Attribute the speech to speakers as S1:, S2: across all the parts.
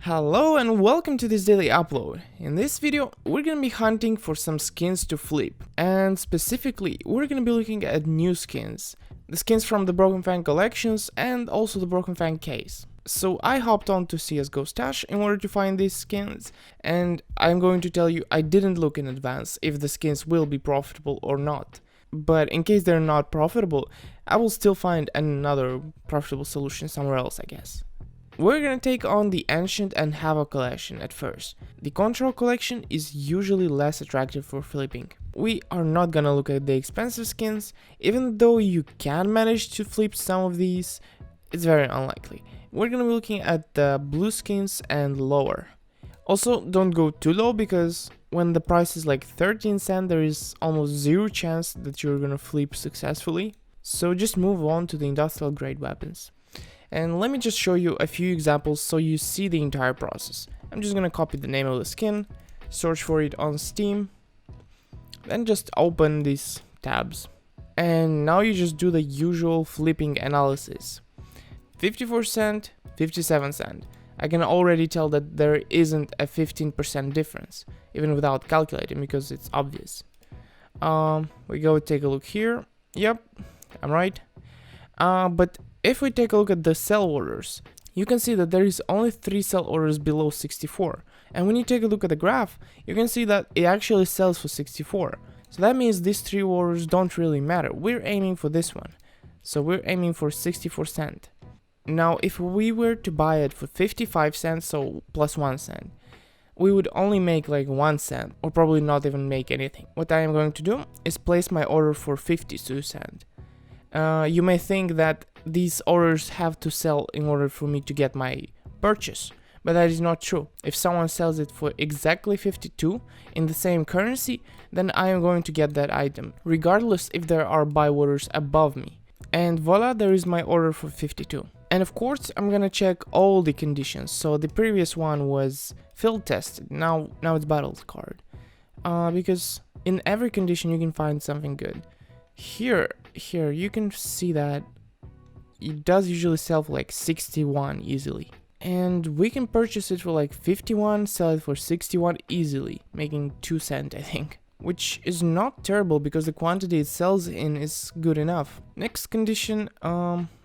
S1: Hello and welcome to this daily upload. In this video, we're gonna be hunting for some skins to flip, and specifically, we're gonna be looking at new skins. The skins from the Broken Fang collections and also the Broken Fang case. So I hopped on to CSGO stash in order to find these skins, and I'm going to tell you I didn't look in advance if the skins will be profitable or not. But in case they're not profitable, I will still find another profitable solution somewhere else, I guess. We're gonna take on the Ancient and Havoc collection at first. The Control collection is usually less attractive for flipping. We are not gonna look at the expensive skins, even though you can manage to flip some of these, it's very unlikely. We're gonna be looking at the blue skins and lower. Also, don't go too low because when the price is like 13 cents, there is almost zero chance that you're gonna flip successfully. So just move on to the industrial grade weapons. And let me just show you a few examples so you see the entire process. I'm just gonna copy the name of the skin, search for it on Steam, then just open these tabs. And now you just do the usual flipping analysis. 54 cent, 57 cent. I can already tell that there isn't a 15% difference, even without calculating, because it's obvious. We go take a look here. Yep, I'm right. But if we take a look at the sell orders, you can see that there is only 3 sell orders below 64. And when you take a look at the graph, you can see that it actually sells for 64. So that means these 3 orders don't really matter. We're aiming for this one. So we're aiming for 64 cent. Now, if we were to buy it for 55 cents, so plus 1 cent, we would only make like 1 cent, or probably not even make anything. What I am going to do is place my order for 52 cent. You may think that these orders have to sell in order for me to get my purchase, but that is not true. If someone sells it for exactly 52 in the same currency, then I am going to get that item, regardless if there are buy orders above me. And voila, there is my order for 52. And of course, I'm gonna check all the conditions. So the previous one was field tested, now it's battle card. Because in every condition you can find something good. Here you can see that it does usually sell for like 61 easily, and we can purchase it for like 51, sell it for 61 easily, making 2 cents I think, which is not terrible because the quantity it sells in is good enough. Next condition,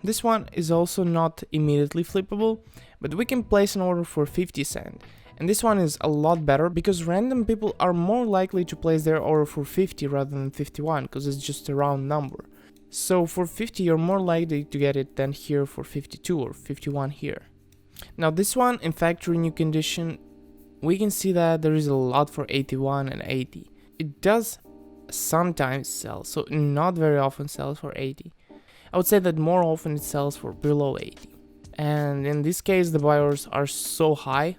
S1: this one is also not immediately flippable, but we can place an order for 50 cents. And this one is a lot better because random people are more likely to place their order for 50 rather than 51 because it's just a round number. So for 50 you're more likely to get it than here for 52 or 51 here. Now this one in factory new condition, we can see that there is a lot for 81 and 80. It does sometimes sell, so not very often sells for 80. I would say that more often it sells for below 80. And in this case the buy orders are so high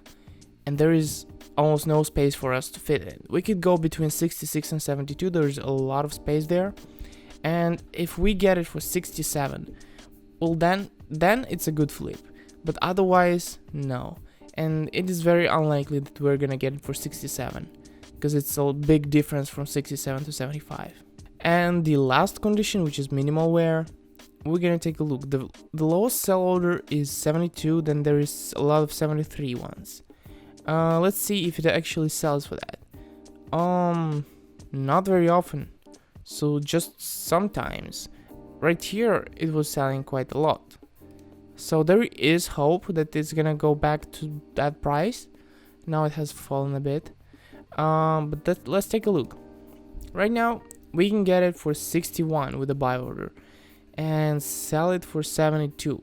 S1: and there is almost no space for us to fit in. We could go between 66 and 72, there's a lot of space there. And if we get it for 67, well then it's a good flip. But otherwise, no. And it is very unlikely that we're gonna get it for 67, because it's a big difference from 67 to 75. And the last condition, which is minimal wear, we're gonna take a look. The lowest sell order is 72, then there is a lot of 73 ones. Let's see if it actually sells for that. Not very often. So just sometimes. Right here it was selling quite a lot. So there is hope that it's gonna go back to that price. Now it has fallen a bit. But let's take a look. Right now we can get it for 61 with a buy order and sell it for 72.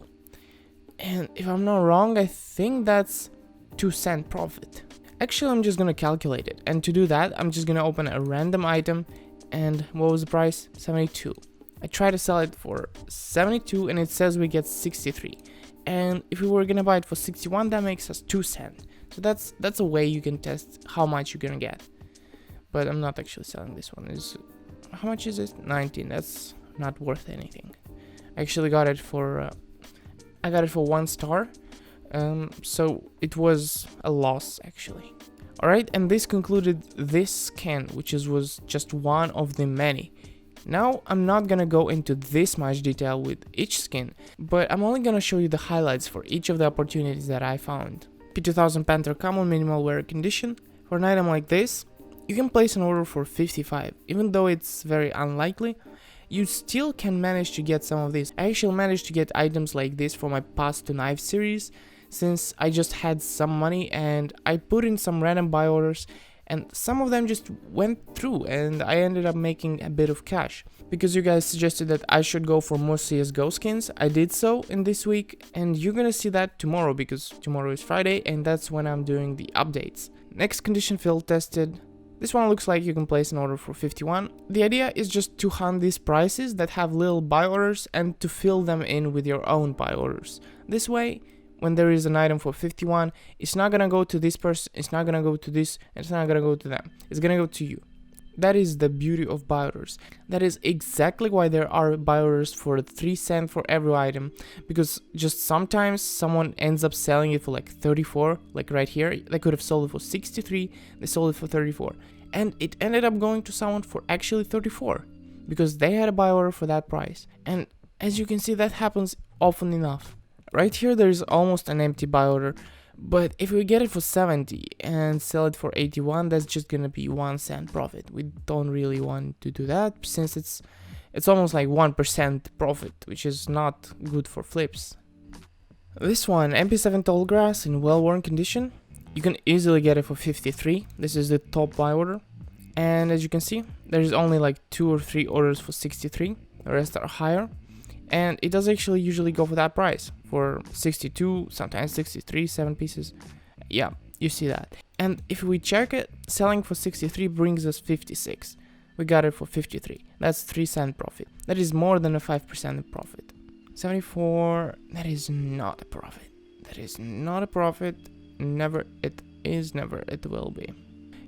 S1: And if I'm not wrong, I think that's 2 cent profit. Actually, I'm just gonna calculate it, and to do that I'm just gonna open a random item. And what was the price? 72. I try to sell it for 72 and it says we get 63. And if we were gonna buy it for 61, that makes us 2 cents. So that's a way you can test how much you're gonna get. But I'm not actually selling this one. How much is it? 19. That's not worth anything. I actually got it for I got it for 1 star. So it was a loss actually. Alright, and this concluded this scan, which was just one of the many. Now I'm not gonna go into this much detail with each skin, but I'm only gonna show you the highlights for each of the opportunities that I found. P2000 Panther common minimal wear condition. For an item like this, you can place an order for 55. Even though it's very unlikely, you still can manage to get some of these. I actually managed to get items like this for my Path to Knife series, since I just had some money and I put in some random buy orders, and some of them just went through and I ended up making a bit of cash. Because you guys suggested that I should go for more CSGO skins, I did so in this week, and you're gonna see that tomorrow because tomorrow is Friday and that's when I'm doing the updates. Next condition field tested. This one looks like you can place an order for 51. The idea is just to hunt these prices that have little buy orders and to fill them in with your own buy orders. This way, when there is an item for 51, it's not gonna go to this person, it's not gonna go to this, and it's not gonna go to them. It's gonna go to you. That is the beauty of buy orders. That is exactly why there are buy orders for 3 cents for every item, because just sometimes someone ends up selling it for like 34, like right here. They could have sold it for 63, they sold it for 34, and it ended up going to someone for actually 34 because they had a buy order for that price. And as you can see, that happens often enough. Right here there is almost an empty buy order, but if we get it for 70 and sell it for 81, that's just gonna be 1 cent profit. We don't really want to do that since it's almost like 1% profit, which is not good for flips. This one, MP7 tall grass in well-worn condition, you can easily get it for 53. This is the top buy order, and as you can see, there's only like 2 or 3 orders for 63. The rest are higher. And it does actually usually go for that price, for 62, sometimes 63, 7 pieces. Yeah, you see that. And if we check it, selling for 63 brings us 56. We got it for 53. That's 3 cent profit. That is more than a 5% profit. 74, that is not a profit. That is not a profit. Never it is, never it will be.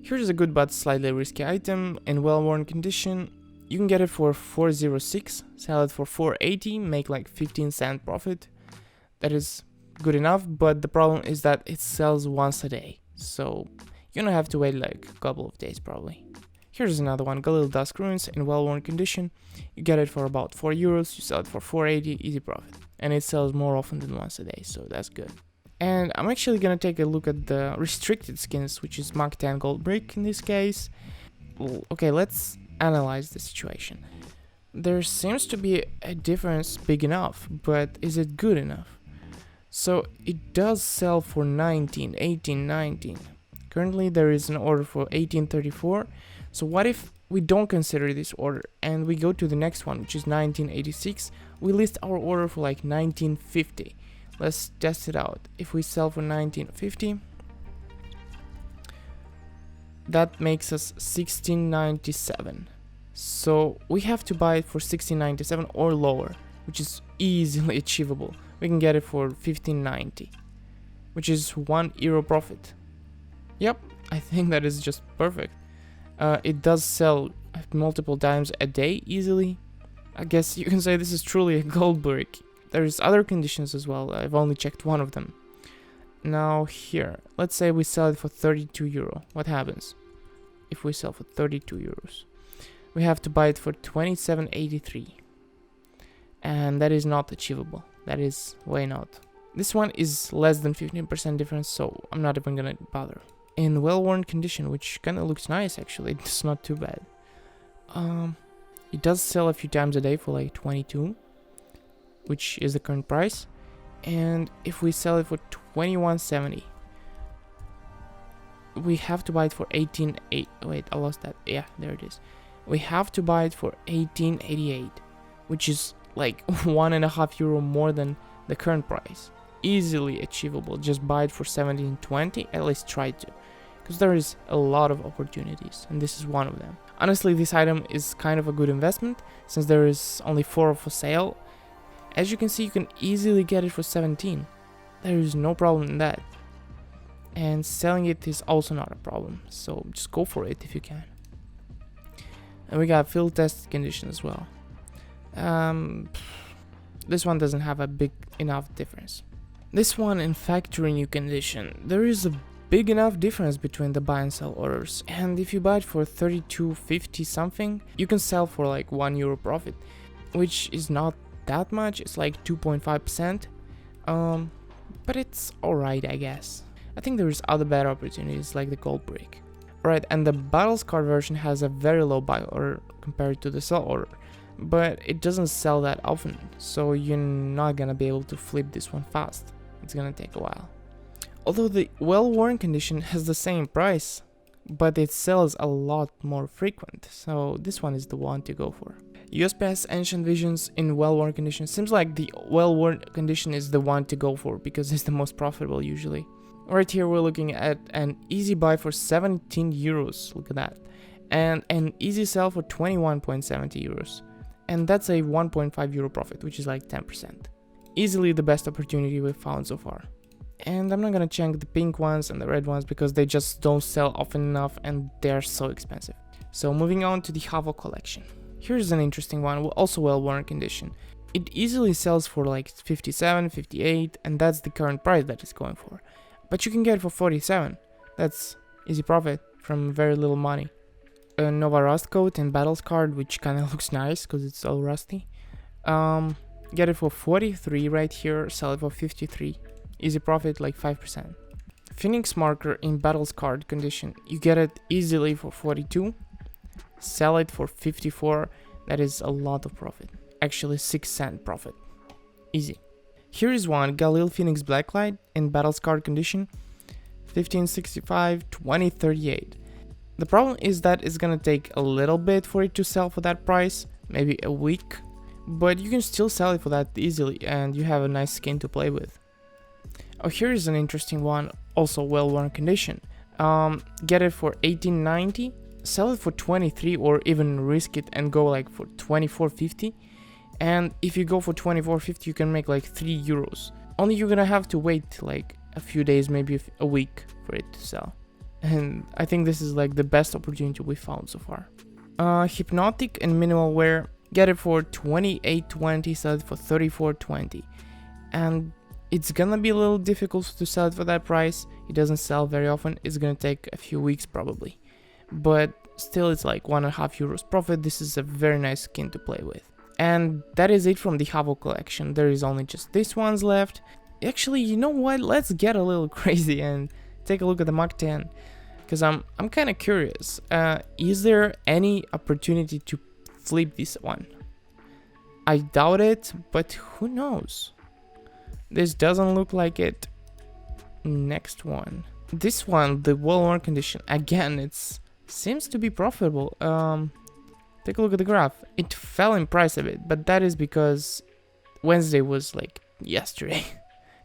S1: Here's a good but slightly risky item in well-worn condition. You can get it for 406, sell it for 480, make like 15 cent profit. That is good enough, but the problem is that it sells once a day, so you're gonna have to wait like a couple of days probably. Here's another one, Galil Dusk Ruins in well-worn condition. You get it for about 4 euros, you sell it for 480, easy profit. And it sells more often than once a day, so that's good. And I'm actually gonna take a look at the restricted skins, which is Mach 10 Gold Brick in this case. Okay, let's analyze the situation. There seems to be a difference big enough, but is it good enough? So it does sell for 19, 18, 19. Currently there is an order for 1834. So what if we don't consider this order and we go to the next one, which is 1986? We list our order for like 1950. Let's test it out. If we sell for 1950, that makes us 1697. So we have to buy it for 1697 or lower, which is easily achievable. We can get it for 1590, which is €1 profit. Yep, I think that is just perfect. It does sell multiple times a day easily. I guess you can say this is truly a gold brick. There's other conditions as well. I've only checked one of them. Now here, let's say we sell it for €32. What happens if we sell for €32? We have to buy it for 27.83, and that is not achievable. That is way not. This one is less than 15% difference, so I'm not even gonna bother. In well-worn condition, which kind of looks nice actually, it's not too bad. It does sell a few times a day for like 22, which is the current price. And if we sell it for 21.70, we have to buy it for 18.8. Wait, I lost that. Yeah, there it is. We have to buy it for 18.88, which is like €1.5 more than the current price. Easily achievable. Just buy it for 17.20. At least try to, because there is a lot of opportunities, and this is one of them. Honestly, this item is kind of a good investment since there is only 4 for sale. As you can see, you can easily get it for 17. There is no problem in that. And selling it is also not a problem, so just go for it if you can. And we got field test condition as well. This one doesn't have a big enough difference. This one in factory new condition, there is a big enough difference between the buy and sell orders. And if you buy it for 32.50 something, you can sell for like €1 profit, which is not that much. It's like 2.5%. But it's alright, I guess. I think there's other better opportunities like the gold brick. Right, and the battles card version has a very low buy order compared to the sell order, but it doesn't sell that often, so you're not gonna be able to flip this one fast. It's gonna take a while. Although the well-worn condition has the same price, but it sells a lot more frequent, so this one is the one to go for. USPS Ancient Visions in well-worn condition. Seems like the well-worn condition is the one to go for because it's the most profitable usually. Right here we're looking at an easy buy for 17 euros, look at that, and an easy sell for 21.70 euros. And that's a 1.5 euro profit, which is like 10%. Easily the best opportunity we've found so far. And I'm not gonna check the pink ones and the red ones because they just don't sell often enough and they're so expensive. So moving on to the Hovel Collection. Here's an interesting one, also well-worn condition. It easily sells for like 57, 58, and that's the current price that it's going for. But you can get it for 47. That's easy profit from very little money. A Nova Rust coat and battles card, which kind of looks nice because it's all rusty. Get it for 43 right here, sell it for 53. Easy profit like 5%. Phoenix marker in battles card condition. You get it easily for 42. Sell it for 54. That is a lot of profit. Actually 6-cent profit. Easy. Here is one, Galil Phoenix Blacklight in battles card condition, 1565, 2038. The problem is that it's gonna take a little bit for it to sell for that price, maybe a week, but you can still sell it for that easily and you have a nice skin to play with. Oh, here is an interesting one, also well-worn condition. Get it for 1890, sell it for 23 or even risk it and go like for 24.50. And if you go for 24.50 you can make like 3 euros. Only you're gonna have to wait like a few days, maybe a week for it to sell. And I think this is like the best opportunity we found so far. Hypnotic and minimal wear, get it for 28.20, sell it for 34.20. And it's gonna be a little difficult to sell it for that price. It doesn't sell very often. It's gonna take a few weeks probably. But still it's like 1.5 euros profit. This is a very nice skin to play with. And that is it from the Hovel collection. There is only just these ones left. Actually, you know what? Let's get a little crazy and take a look at the Mach 10. Because I'm kind of curious. Is there any opportunity to flip this one? I doubt it, but who knows? This doesn't look like it. Next one. This one, the well-worn condition. Again, it seems to be profitable. Take a look at the graph. It fell in price a bit, but that is because Wednesday was like yesterday.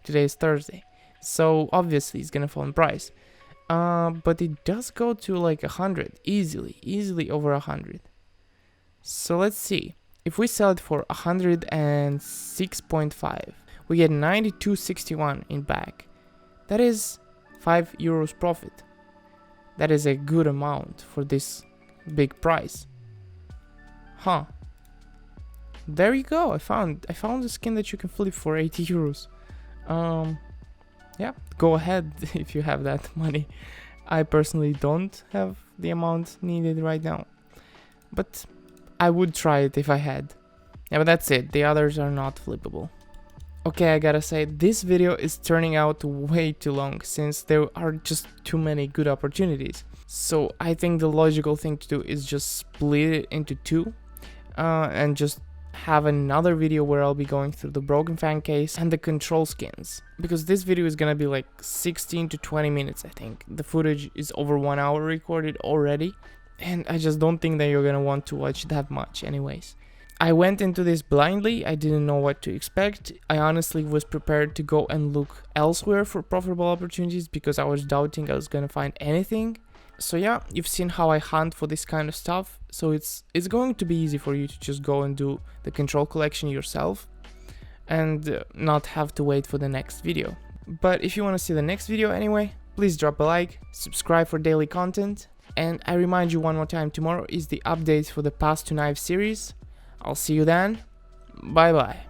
S1: Today is Thursday. So obviously it's gonna fall in price. But it does go to like 100 easily over 100. So let's see. If we sell it for 106.5, we get 92.61 in back. That is 5 euros profit. That is a good amount for this big price. Huh. There you go. I found a skin that you can flip for 80 euros. Yeah, go ahead if you have that money. I personally don't have the amount needed right now, but I would try it if I had. Yeah, but that's it. The others are not flippable. Okay, I gotta say, this video is turning out way too long since there are just too many good opportunities. So I think the logical thing to do is just split it into two and just have another video where I'll be going through the Broken Fang case and the control skins. Because this video is gonna be like 16 to 20 minutes, I think. The footage is over 1 hour recorded already, and I just don't think that you're gonna want to watch that much anyways. I went into this blindly, I didn't know what to expect. I honestly was prepared to go and look elsewhere for profitable opportunities because I was doubting I was gonna find anything. So yeah, you've seen how I hunt for this kind of stuff, so it's going to be easy for you to just go and do the control collection yourself and not have to wait for the next video. But if you want to see the next video anyway, please drop a like, subscribe for daily content, and I remind you one more time, tomorrow is the update for the Path to Knife series. I'll see you then, bye bye.